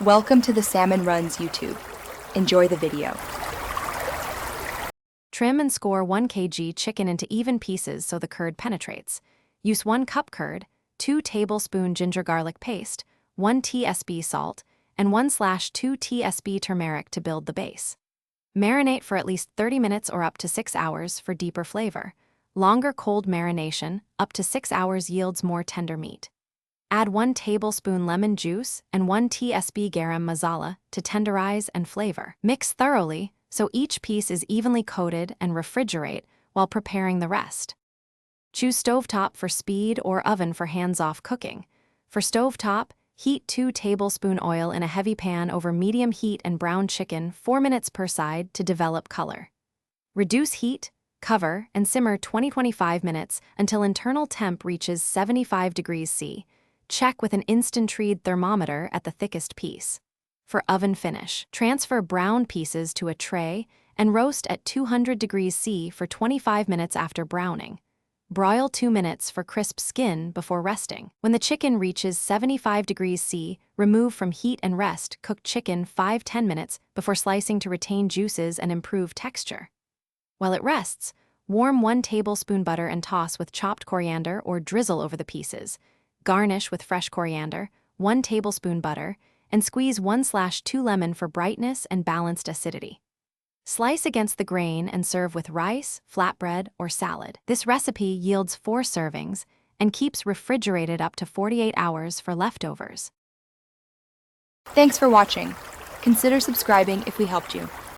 Welcome to the Salmon Runs YouTube. Enjoy the video. Trim and score 1 kg chicken into even pieces so the curd penetrates. Use 1 cup curd, 2 tablespoon ginger garlic paste, 1 tsp salt, and 1/2 tsp turmeric to build the base. Marinate for at least 30 minutes or up to 6 hours for deeper flavor. Longer cold marination, up to 6 hours, yields more tender meat. Add 1 tablespoon lemon juice and 1 tsp garam masala to tenderize and flavor. Mix thoroughly so each piece is evenly coated and refrigerate while preparing the rest. Choose stovetop for speed or oven for hands-off cooking. For stovetop, heat 2 tablespoon oil in a heavy pan over medium heat and brown chicken 4 minutes per side to develop color. Reduce heat, cover, and simmer 20-25 minutes until internal temp reaches 75 degrees C. Check with an instant-read thermometer at the thickest piece. For oven finish, transfer brown pieces to a tray and roast at 200 degrees C for 25 minutes after browning. Broil 2 minutes for crisp skin before resting. When the chicken reaches 75 degrees C, remove from heat and rest cooked chicken 5-10 minutes before slicing to retain juices and improve texture. While it rests, warm 1 tablespoon butter and toss with chopped coriander or drizzle over the pieces. Garnish with fresh coriander, 1 tablespoon butter, and squeeze 1/2 lemon for brightness and balanced acidity. Slice against the grain and serve with rice, flatbread, or salad. This recipe yields 4 servings and keeps refrigerated up to 48 hours for leftovers. Thanks for watching. Consider subscribing if we helped you.